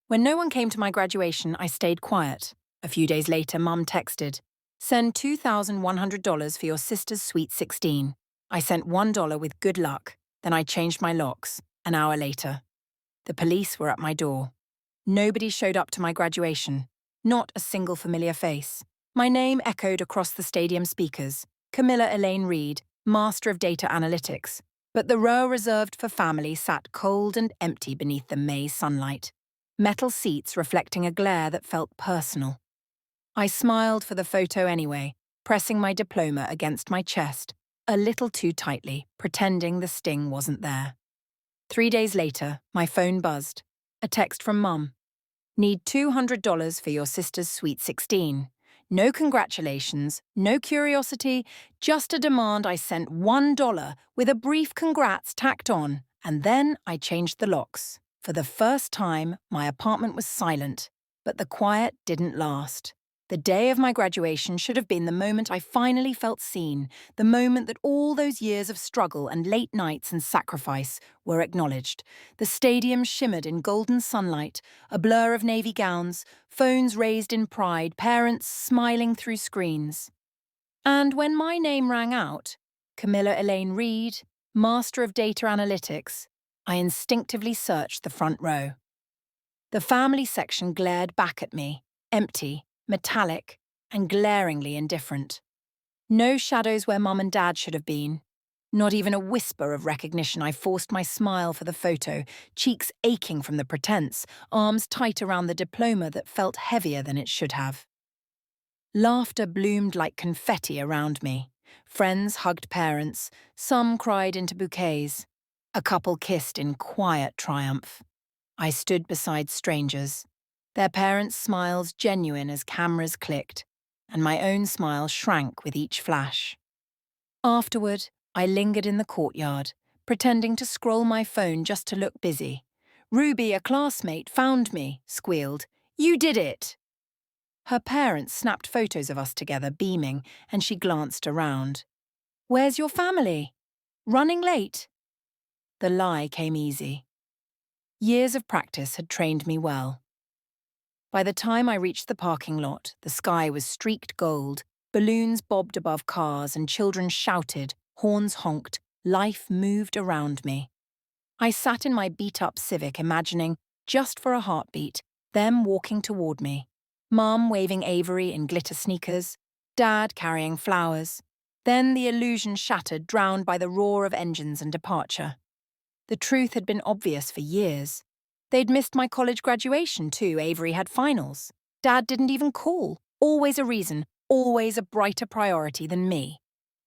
When no one came to my graduation, I stayed quiet. A few days later, Mum texted, "Send $2,100 for your sister's sweet 16." I sent $1 with good luck. Then I changed my locks. An hour later, the police were at my door. Nobody showed up to my graduation. Not a single familiar face. My name echoed across the stadium speakers. Camilla Elaine Reed, Master of Data Analytics. But the row reserved for family sat cold and empty beneath the May sunlight. Metal seats reflecting a glare that felt personal. I smiled for the photo anyway, pressing my diploma against my chest, a little too tightly, pretending the sting wasn't there. 3 days later, my phone buzzed. A text from Mum. "Need $200 for your sister's sweet 16. No congratulations, no curiosity, just a demand. I sent $1 with a brief congrats tacked on, and then I changed the locks. For the first time, my apartment was silent, but the quiet didn't last. The day of my graduation should have been the moment I finally felt seen, the moment that all those years of struggle and late nights and sacrifice were acknowledged. The stadium shimmered in golden sunlight, a blur of navy gowns, phones raised in pride, parents smiling through screens. And when my name rang out, Camilla Elaine Reed, Master of Data Analytics, I instinctively searched the front row. The family section glared back at me, empty, metallic, and glaringly indifferent. No shadows where Mum and Dad should have been. Not even a whisper of recognition. I forced my smile for the photo, cheeks aching from the pretense, arms tight around the diploma that felt heavier than it should have. Laughter bloomed like confetti around me. Friends hugged parents, some cried into bouquets. A couple kissed in quiet triumph. I stood beside strangers, their parents' smiles genuine as cameras clicked, and my own smile shrank with each flash. Afterward, I lingered in the courtyard, pretending to scroll my phone just to look busy. "Ruby, a classmate, found me," squealed. "You did it!" Her parents snapped photos of us together, beaming, and she glanced around. "Where's your family? Running late?" The lie came easy. Years of practice had trained me well. By the time I reached the parking lot, the sky was streaked gold, balloons bobbed above cars, and children shouted, horns honked, life moved around me. I sat in my beat-up Civic imagining, just for a heartbeat, them walking toward me. Mum waving Avery in glitter sneakers, Dad carrying flowers. Then the illusion shattered, drowned by the roar of engines and departure. The truth had been obvious for years. They'd missed my college graduation too. Avery had finals. Dad didn't even call. Always a reason, always a brighter priority than me.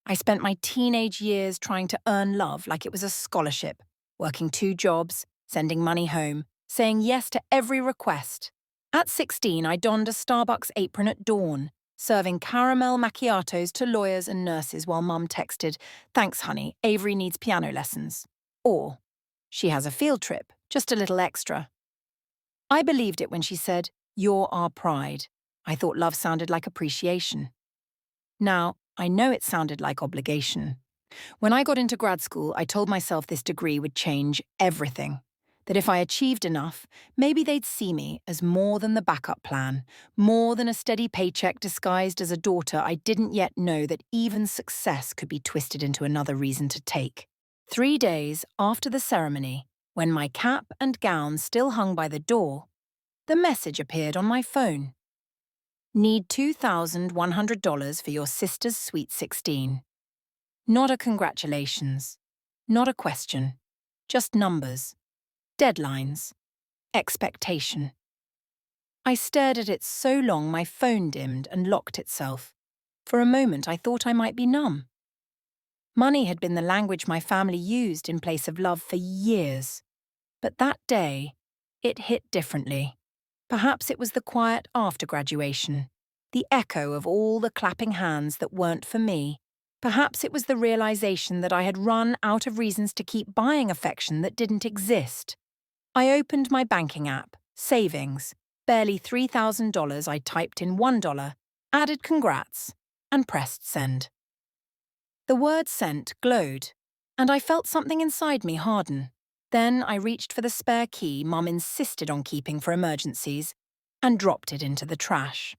I spent my teenage years trying to earn love like it was a scholarship, working 2 jobs, sending money home, saying yes to every request. At 16, I donned a Starbucks apron at dawn, serving caramel macchiatos to lawyers and nurses while Mum texted, "Thanks, honey, Avery needs piano lessons." Or, "She has a field trip, just a little extra." I believed it when she said, "You're our pride." I thought love sounded like appreciation. Now, I know it sounded like obligation. When I got into grad school, I told myself this degree would change everything. That if I achieved enough, maybe they'd see me as more than the backup plan, more than a steady paycheck disguised as a daughter I didn't yet know that even success could be twisted into another reason to take. 3 days after the ceremony, when my cap and gown still hung by the door, the message appeared on my phone. "Need $2,100 for your sister's sweet 16. Not a congratulations, not a question, just numbers, deadlines, expectation. I stared at it so long my phone dimmed and locked itself. For a moment I thought I might be numb. Money had been the language my family used in place of love for years. But that day, it hit differently. Perhaps it was the quiet after graduation, the echo of all the clapping hands that weren't for me. Perhaps it was the realization that I had run out of reasons to keep buying affection that didn't exist. I opened my banking app, savings, barely $3,000. I typed in $1, added congrats, and pressed send. The word sent glowed, and I felt something inside me harden. Then I reached for the spare key Mum insisted on keeping for emergencies and dropped it into the trash.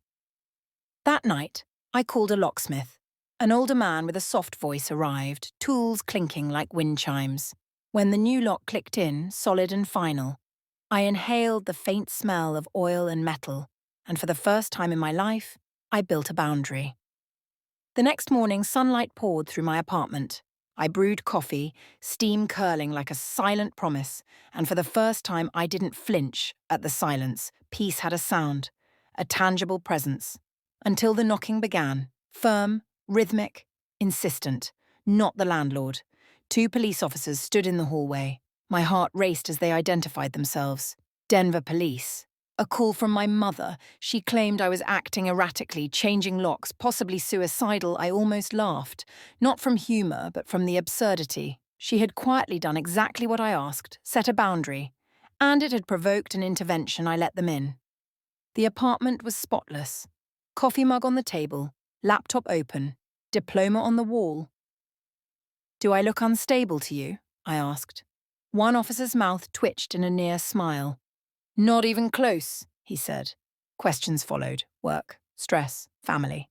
That night, I called a locksmith. An older man with a soft voice arrived, tools clinking like wind chimes. When the new lock clicked in, solid and final, I inhaled the faint smell of oil and metal, and for the first time in my life, I built a boundary. The next morning, sunlight poured through my apartment. I brewed coffee, steam curling like a silent promise, and for the first time I didn't flinch at the silence. Peace had a sound, a tangible presence. Until the knocking began, firm, rhythmic, insistent. Not the landlord. 2 police officers stood in the hallway. My heart raced as they identified themselves. Denver police. A call from my mother. She claimed I was acting erratically, changing locks, possibly suicidal. I almost laughed. Not from humour, but from the absurdity. She had quietly done exactly what I asked, set a boundary. And it had provoked an intervention. I let them in. The apartment was spotless. Coffee mug on the table, laptop open, diploma on the wall. "Do I look unstable to you?" I asked. One officer's mouth twitched in a near smile. "Not even close," he said. Questions followed. Work, stress, family.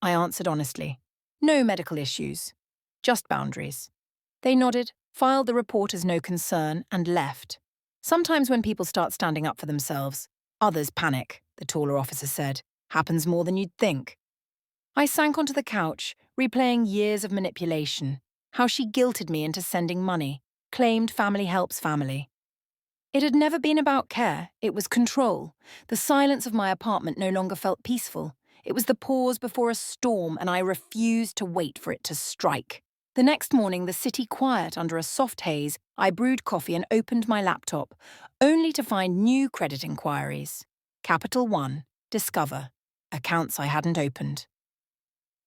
I answered honestly. No medical issues. Just boundaries. They nodded, filed the report as no concern, and left. Sometimes when people start standing up for themselves, others panic, the taller officer said. Happens more than you'd think. I sank onto the couch, replaying years of manipulation. How she guilted me into sending money, claimed family helps family. It had never been about care, it was control. The silence of my apartment no longer felt peaceful. It was the pause before a storm, and I refused to wait for it to strike. The next morning, the city quiet under a soft haze, I brewed coffee and opened my laptop, only to find new credit inquiries. Capital One, Discover, accounts I hadn't opened.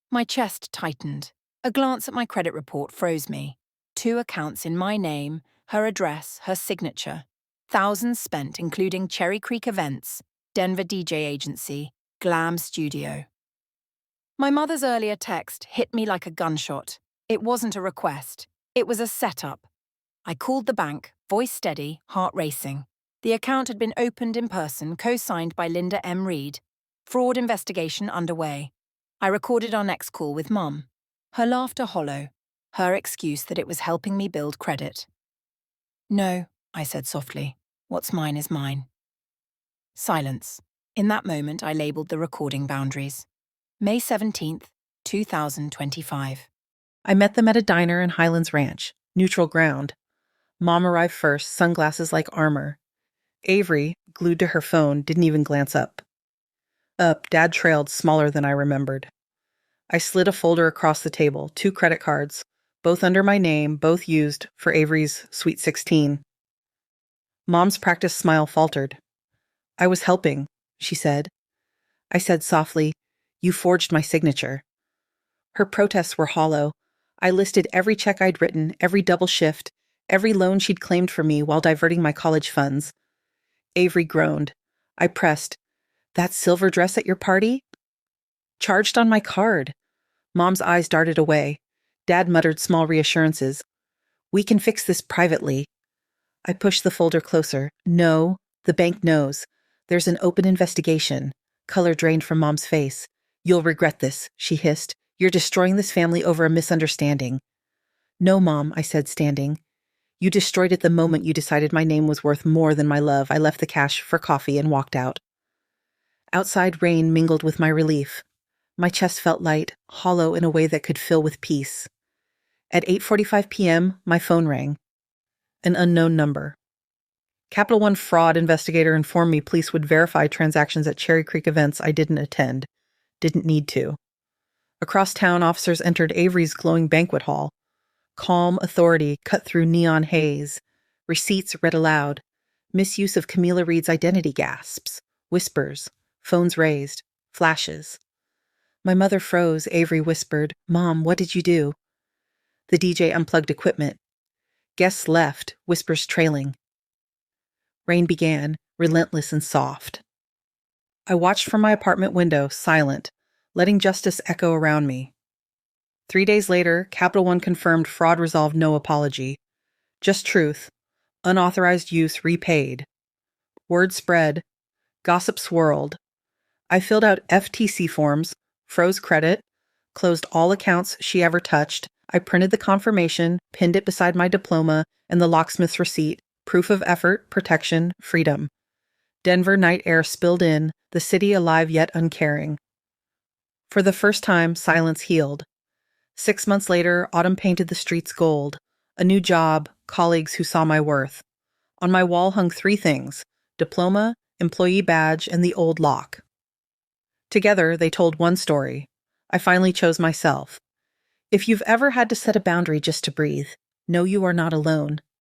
My chest tightened. A glance at my credit report froze me. 2 accounts in my name, her address, her signature. Thousands spent, including Cherry Creek Events, Denver DJ Agency, Glam Studio. My mother's earlier text hit me like a gunshot. It wasn't a request. It was a setup. I called the bank, voice steady, heart racing. The account had been opened in person, co-signed by Linda M. Reed. Fraud investigation underway. I recorded our next call with Mum. Her laughter hollow. Her excuse that it was helping me build credit. "No," I said softly. "What's mine is mine." Silence. In that moment, I labelled the recording boundaries. May 17th, 2025. I met them at a diner in Highlands Ranch, neutral ground. Mom arrived first, sunglasses like armor. Avery, glued to her phone, didn't even glance up. Dad trailed, smaller than I remembered. I slid a folder across the table, 2 credit cards, both under my name, both used for Avery's Sweet 16. Mom's practiced smile faltered. "I was helping," she said. I said softly, "You forged my signature." Her protests were hollow. I listed every check I'd written, every double shift, every loan she'd claimed for me while diverting my college funds. Avery groaned. I pressed, "That silver dress at your party?" "Charged on my card." Mom's eyes darted away. Dad muttered small reassurances. "We can fix this privately." I pushed the folder closer. "No, the bank knows. There's an open investigation." Color drained from Mom's face. "You'll regret this," she hissed. "You're destroying this family over a misunderstanding." "No, Mom," I said, standing. "You destroyed it the moment you decided my name was worth more than my love." I left the cash for coffee and walked out. Outside rain mingled with my relief. My chest felt light, hollow in a way that could fill with peace. At 8:45 p.m., my phone rang. An unknown number. Capital One fraud investigator informed me police would verify transactions at Cherry Creek Events I didn't attend. Didn't need to. Across town, officers entered Avery's glowing banquet hall. Calm authority cut through neon haze. Receipts read aloud. Misuse of Camila Reed's identity gasps. Whispers. Phones raised. Flashes. My mother froze. Avery whispered, "Mom, what did you do?" The DJ unplugged equipment. Guests left, whispers trailing. Rain began, relentless and soft. I watched from my apartment window, silent, letting justice echo around me. 3 days later, Capital One confirmed fraud resolved, no apology. Just truth. Unauthorized use repaid. Word spread. Gossip swirled. I filled out FTC forms, froze credit, closed all accounts she ever touched. I printed the confirmation, pinned it beside my diploma and the locksmith's receipt, proof of effort, protection, freedom. Denver night air spilled in, the city alive yet uncaring. For the first time, silence healed. 6 months later, autumn painted the streets gold. A new job, colleagues who saw my worth. On my wall hung 3 things: diploma, employee badge, and the old lock. Together, they told one story. I finally chose myself. If you've ever had to set a boundary just to breathe, know you are not alone.